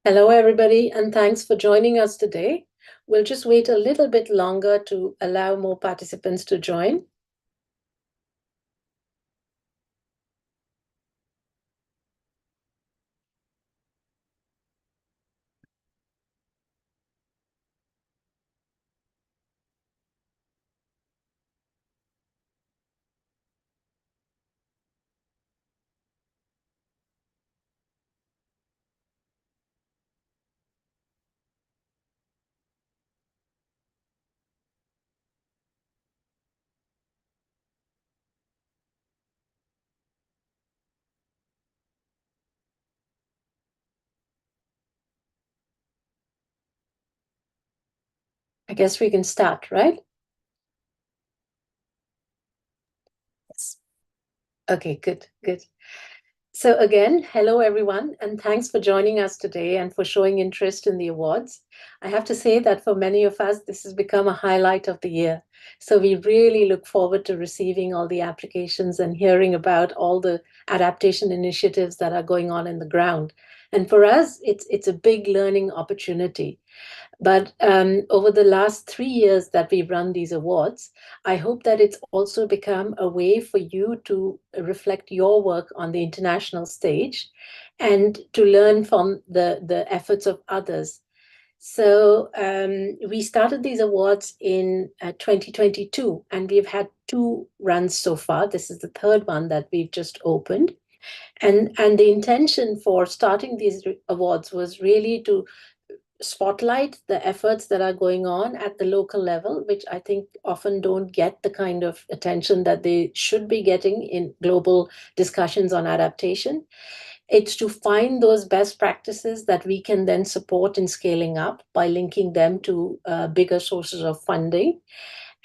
Hello, everybody, and thanks for joining us today. We'll just wait a little bit longer to allow more participants to join. I guess we can start, right? Yes. Okay, good, good. So again, hello everyone, and thanks for joining us today and for showing interest in the awards. I have to say that for many of us, this has become a highlight of the year. So we really look forward to receiving all the applications and hearing about all the adaptation initiatives that are going on in the ground. And for us, it's a big learning opportunity. But over the last 3 years that we've run these awards, I hope that it's also become a way for you to reflect your work on the international stage and to learn from the efforts of others. So we started these awards in 2022, and we've had two runs so far. This is the third one that we've just opened. And the intention for starting these awards was really to spotlight the efforts that are going on at the local level, which I think often don't get the kind of attention that they should be getting in global discussions on adaptation. It's to find those best practices that we can then support in scaling up by linking them to bigger sources of funding.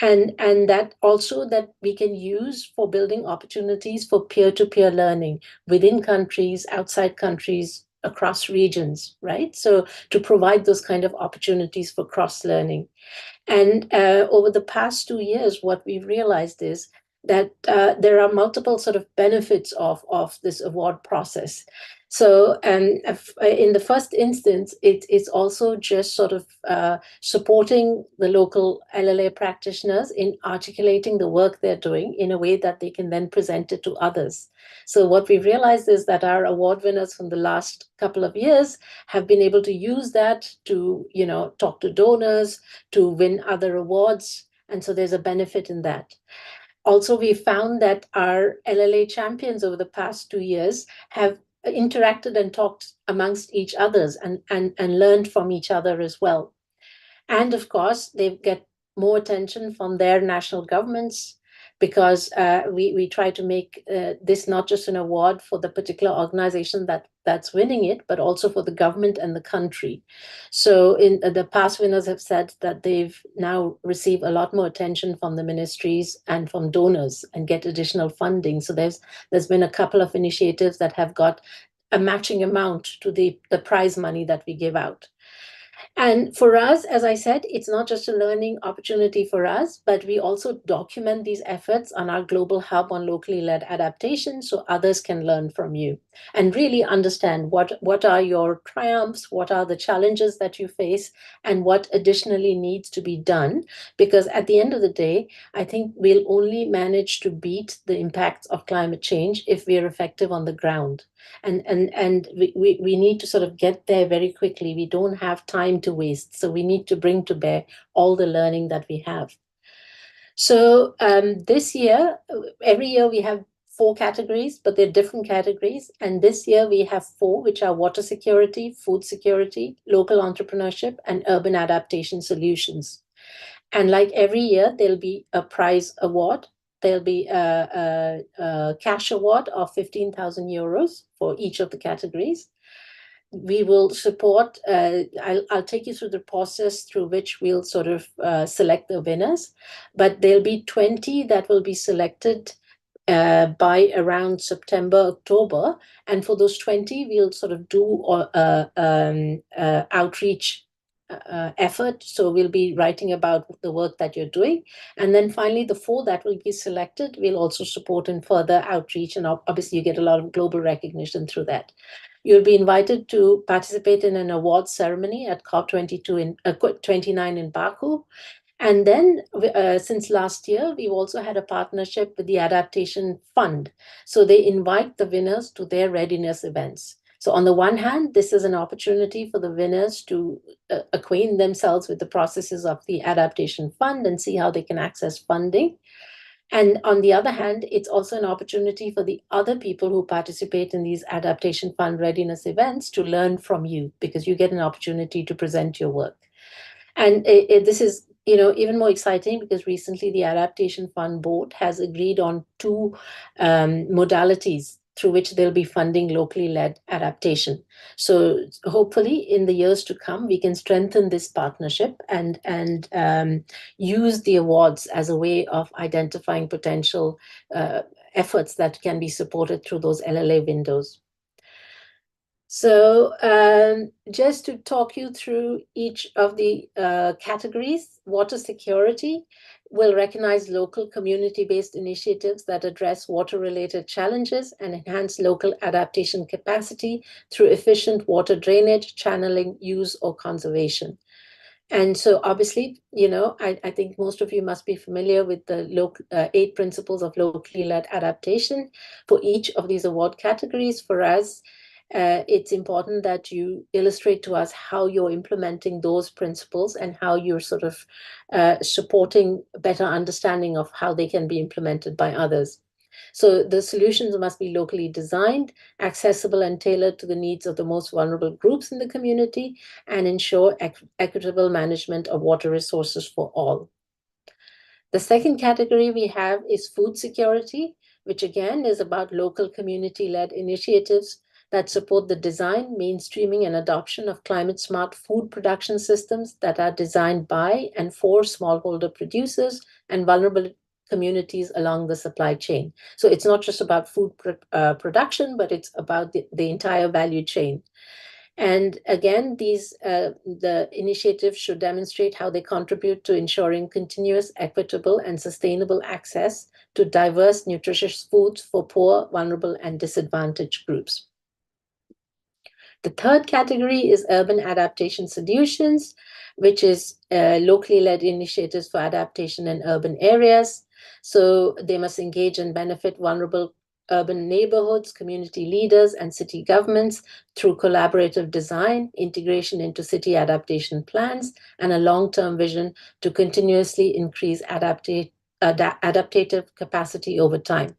And that also that we can use for building opportunities for peer-to-peer learning within countries, outside countries, across regions, right? So to provide those kind of opportunities for cross-learning. And over the past 2 years, what we've realized is that there are multiple sort of benefits of this award process. So in the first instance, it's also just sort of supporting the local LLA practitioners in articulating the work they're doing in a way that they can then present it to others. So what we've realized is that our award winners from the last couple of years have been able to use that to, talk to donors, to win other awards. And so there's a benefit in that. Also, we found that our LLA champions over the past 2 years have interacted and talked amongst each others and learned from each other as well. And of course, they get more attention from their national governments because we try to make this not just an award for the particular organization that's winning it, but also for the government and the country. So in the past winners have said that they've now received a lot more attention from the ministries and from donors and get additional funding. So there's been a couple of initiatives that have got a matching amount to the prize money that we give out. And for us, as I said, it's not just a learning opportunity for us, but we also document these efforts on our global hub on locally led adaptation so others can learn from you and really understand what are your triumphs, what are the challenges that you face, and what additionally needs to be done. Because at the end of the day, I think we'll only manage to beat the impacts of climate change if we're effective on the ground. And we need to sort of get there very quickly. We don't have time to waste. So we need to bring to bear all the learning that we have. So this year, every year we have 4 categories, but they're different categories. And this year we have 4, which are water security, food security, local entrepreneurship, and urban adaptation solutions. And like every year, there'll be a prize award. There'll be a cash award of 15,000 euros for each of the categories. We will support, I'll take you through the process through which we'll sort of select the winners, but there'll be 20 that will be selected by around September, October. And for those 20, we'll sort of do outreach effort. So we'll be writing about the work that you're doing. And then finally, the 4 that will be selected, we'll also support in further outreach. And obviously, you get a lot of global recognition through that. You'll be invited to participate in an awards ceremony at COP29 in Baku. And then, since last year, we've also had a partnership with the Adaptation Fund. So they invite the winners to their readiness events. So on the one hand, this is an opportunity for the winners to acquaint themselves with the processes of the Adaptation Fund and see how they can access funding. And on the other hand, it's also an opportunity for the other people who participate in these Adaptation Fund readiness events to learn from you, because you get an opportunity to present your work. And this is, even more exciting because recently the Adaptation Fund Board has agreed on two modalities through which they'll be funding locally led adaptation. So hopefully in the years to come, we can strengthen this partnership and use the awards as a way of identifying potential efforts that can be supported through those LLA windows. So just to talk you through each of the categories, water security will recognize local community-based initiatives that address water-related challenges and enhance local adaptation capacity through efficient water drainage, channeling, use, or conservation. And so obviously, I think most of you must be familiar with the 8 principles of locally led adaptation for each of these award categories. For us, it's important that you illustrate to us how you're implementing those principles and how you're sort of supporting better understanding of how they can be implemented by others. So the solutions must be locally designed, accessible and tailored to the needs of the most vulnerable groups in the community, and ensure equitable management of water resources for all. The second category we have is food security, which again is about local community-led initiatives that support the design, mainstreaming, and adoption of climate-smart food production systems that are designed by and for smallholder producers and vulnerable communities along the supply chain. So it's not just about food production, but it's about the entire value chain. And again, the initiatives should demonstrate how they contribute to ensuring continuous, equitable, and sustainable access to diverse, nutritious foods for poor, vulnerable, and disadvantaged groups. The third category is urban adaptation solutions, which is locally led initiatives for adaptation in urban areas. So they must engage and benefit vulnerable urban neighborhoods, community leaders, and city governments through collaborative design, integration into city adaptation plans, and a long-term vision to continuously increase adaptative capacity over time.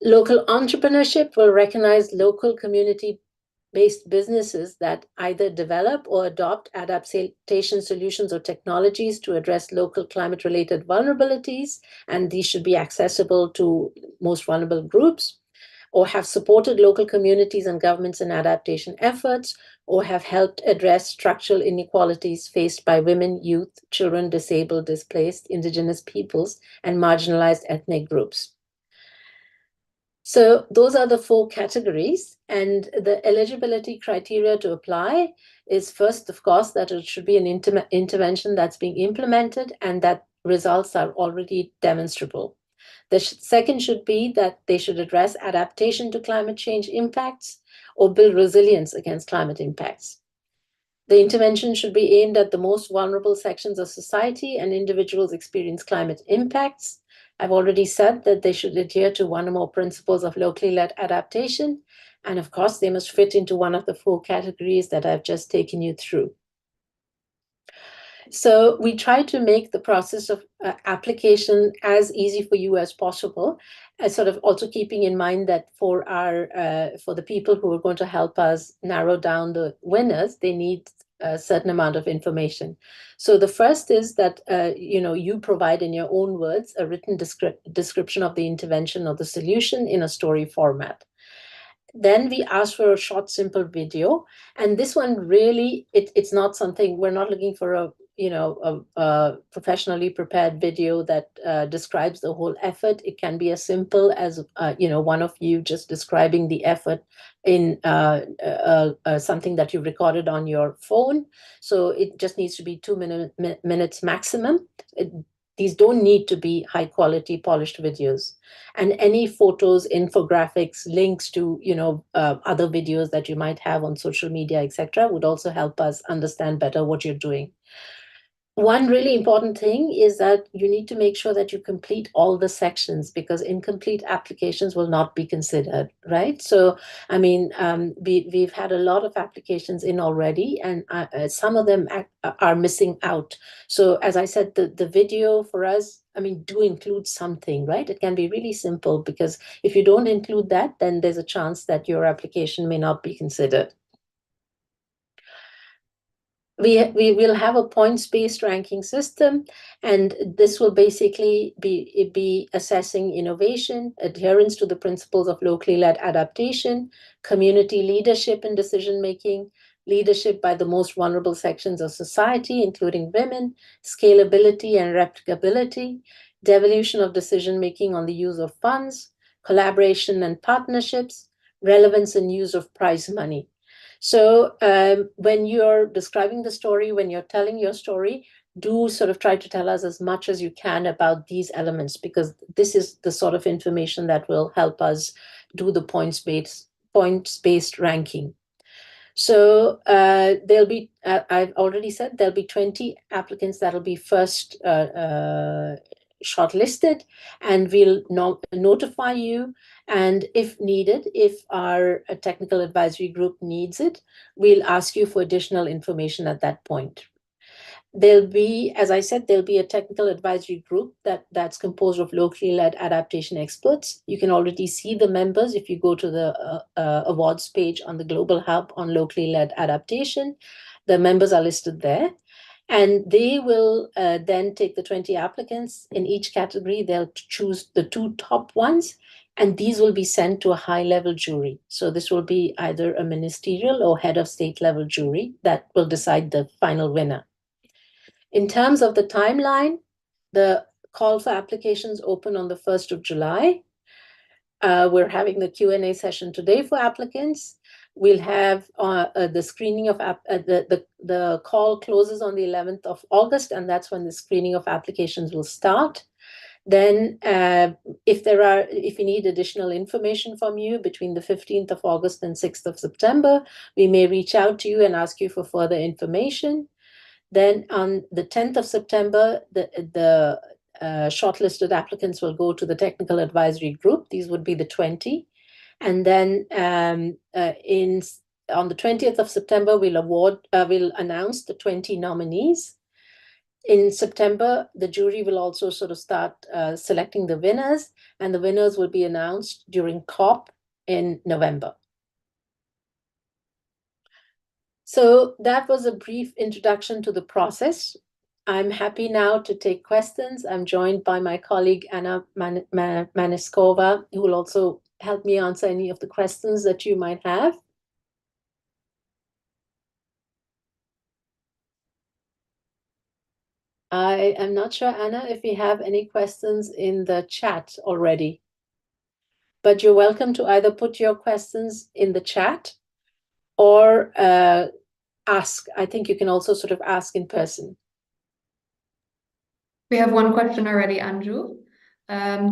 Local entrepreneurship will recognize local community-based businesses that either develop or adopt adaptation solutions or technologies to address local climate-related vulnerabilities, and these should be accessible to most vulnerable groups, or have supported local communities and governments in adaptation efforts, or have helped address structural inequalities faced by women, youth, children, disabled, displaced, indigenous peoples, and marginalized ethnic groups. So those are the 4 categories, and the eligibility criteria to apply is first, of course, that it should be an intervention that's being implemented and that results are already demonstrable. The second should be that they should address adaptation to climate change impacts or build resilience against climate impacts. The intervention should be aimed at the most vulnerable sections of society and individuals experience climate impacts. I've already said that they should adhere to one or more principles of locally led adaptation. And of course, they must fit into one of the 4 categories that I've just taken you through. So we try to make the process of application as easy for you as possible, sort of also keeping in mind that for the people who are going to help us narrow down the winners, they need a certain amount of information. So the first is that you provide in your own words a written description of the intervention or the solution in a story format. Then we ask for a short, simple video, and this one really it's not something, we're not looking for a professionally prepared video that describes the whole effort. It can be as simple as one of you just describing the effort in something that you recorded on your phone. So it just needs to be 2 minutes maximum. these don't need to be high quality polished videos. And any photos, infographics, links to, other videos that you might have on social media, etc., would also help us understand better what you're doing. One really important thing is that you need to make sure that you complete all the sections, because incomplete applications will not be considered, right? So, I mean, we've had a lot of applications in already, and some of them are missing out. So, as I said, the video for us, I mean, do include something, right? It can be really simple, because if you don't include that, then there's a chance that your application may not be considered. We will have a points-based ranking system, and this will basically be assessing innovation, adherence to the principles of locally led adaptation, community leadership in decision making, leadership by the most vulnerable sections of society, including women, scalability and replicability, devolution of decision making on the use of funds, collaboration and partnerships, relevance and use of prize money. So when you're describing the story, when you're telling your story, do sort of try to tell us as much as you can about these elements, because this is the sort of information that will help us do the points-based ranking. So there'll be, I've already said, there'll be 20 applicants that'll be first shortlisted, and we'll notify you. And if needed, if our technical advisory group needs it, we'll ask you for additional information at that point. There'll be, as I said, there'll be a technical advisory group that's composed of locally led adaptation experts. You can already see the members if you go to the awards page on the Global Hub on locally led adaptation. The members are listed there. And they will then take the 20 applicants in each category. They'll choose the 2 top ones, and these will be sent to a high-level jury. So this will be either a ministerial or head of state level jury that will decide the final winner. In terms of the timeline, the call for applications open on the 1st of July. We're having the Q&A session today for applicants. We'll have the screening of the call closes on the 11th of August, and that's when the screening of applications will start. Then if we need additional information from you between the 15th of August and 6th of September, we may reach out to you and ask you for further information. Then on the 10th of September, the shortlisted applicants will go to the technical advisory group. These would be the 20. And then on the 20th of September, we'll announce the 20 nominees. In September, the jury will also sort of start selecting the winners, and the winners will be announced during COP in November. So that was a brief introduction to the process. I'm happy now to take questions. I'm joined by my colleague, Anna Maniskova, who will also help me answer any of the questions that you might have. I am not sure, Anna, if we have any questions in the chat already. But you're welcome to either put your questions in the chat or ask. I think you can also sort of ask in person. We have one question already, Anju.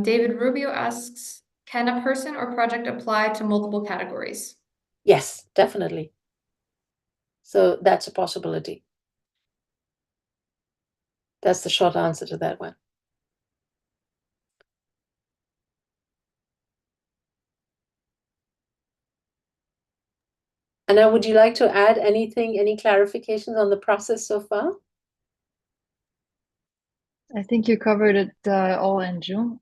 David Rubio asks, can a person or project apply to multiple categories? Yes, definitely. So that's a possibility. That's the short answer to that one. Anna, would you like to add anything, any clarifications on the process so far? I think you covered it all, Anju.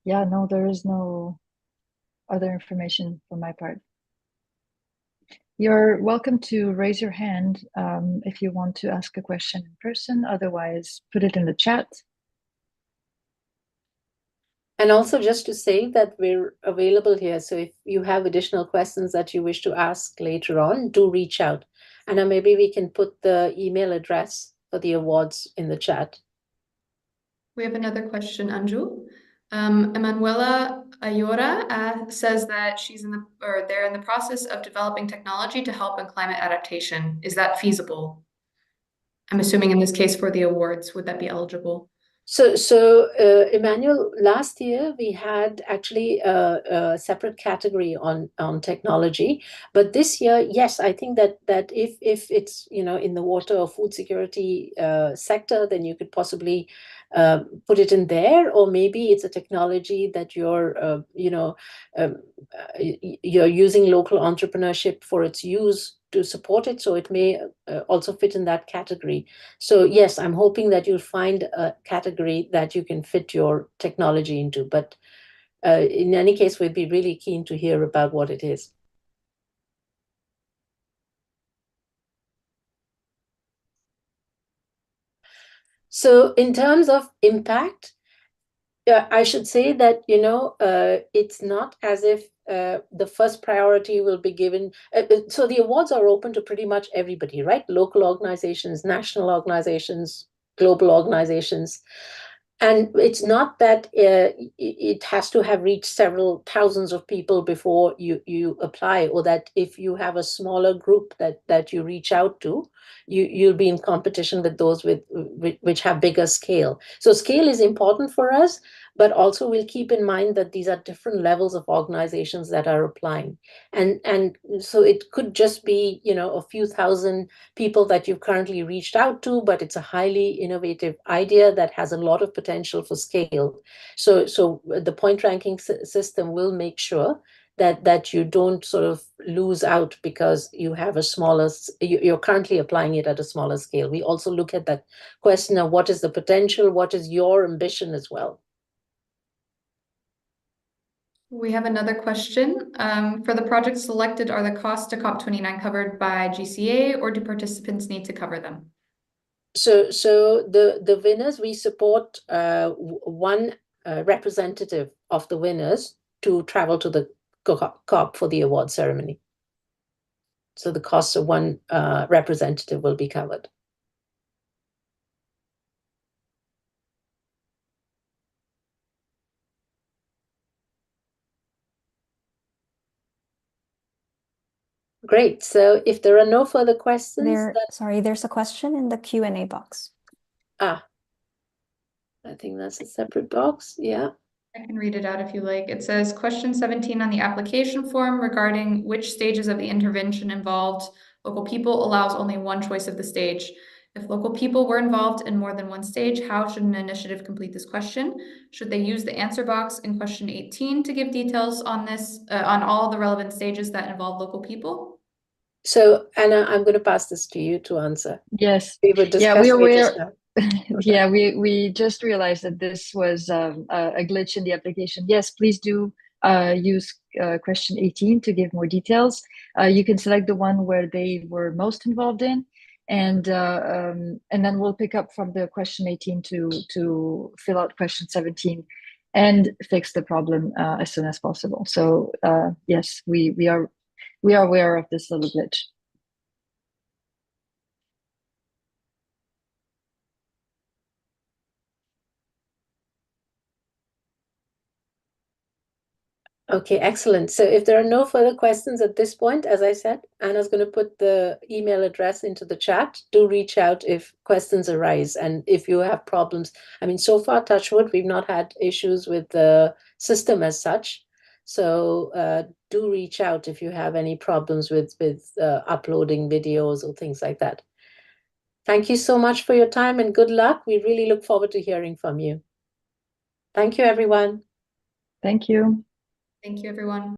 Yeah, no, there is no other information from my part. You're welcome to raise your hand if you want to ask a question in person. Otherwise, put it in the chat. And also just to say that we're available here. So if you have additional questions that you wish to ask later on, do reach out. And maybe we can put the email address for the awards in the chat. We have another question, Anju. Emanuela Ayora says that they're in the process of developing technology to help in climate adaptation. Is that feasible? I'm assuming in this case for the awards, would that be eligible? So, Emmanuel, last year we had actually a separate category on technology, but this year, yes, I think that if it's in the water or food security sector, then you could possibly put it in there, or maybe it's a technology that um, you're using local entrepreneurship for its use to support it, so it may also fit in that category. So yes, I'm hoping that you'll find a category that you can fit your technology into. But in any case, we'd be really keen to hear about what it is. So in terms of impact, I should say that, it's not as if the first priority will be given. So the awards are open to pretty much everybody, right? Local organizations, national organizations, global organizations. And it's not that it has to have reached several thousands of people before you apply, or that if you have a smaller group that you reach out to, you'll be in competition with those which have bigger scale. So scale is important for us, but also we'll keep in mind that these are different levels of organizations that are applying. And so it could just be, a few thousand people that you've currently reached out to, but it's a highly innovative idea that has a lot of potential for scale. So the point ranking system will make sure that you don't sort of lose out because you have a smaller, you're currently applying it at a smaller scale. We also look at that question of what is the potential, what is your ambition as well. We have another question. For the projects selected, are the costs to COP29 covered by GCA, or do participants need to cover them? So the winners, we support one representative of the winners to travel to the COP for the award ceremony. So the cost of one representative will be covered. Great. So if there are no further questions, there's a question in the Q&A box. I think that's a separate box. Yeah. I can read it out if you like. It says, question 17 on the application form regarding which stages of the intervention involved local people allows only one choice of the stage. If local people were involved in more than one stage, how should an initiative complete this question? Should they use the answer box in question 18 to give details on this, on all the relevant stages that involve local people? So Anna, I'm going to pass this to you to answer. Yes. We were discussing it just now. Yeah, we just realized that this was a glitch in the application. Yes, please do use question 18 to give more details. You can select the one where they were most involved in, and then we'll pick up from the question 18 to fill out question 17 and fix the problem as soon as possible. So yes, we are aware of this little glitch. Okay, excellent. So if there are no further questions at this point, as I said, Anna's going to put the email address into the chat. Do reach out if questions arise. And if you have problems, I mean, so far, touch wood, we've not had issues with the system as such. So do reach out if you have any problems with uploading videos or things like that. Thank you so much for your time and good luck. We really look forward to hearing from you. Thank you, everyone. Thank you. Thank you, everyone.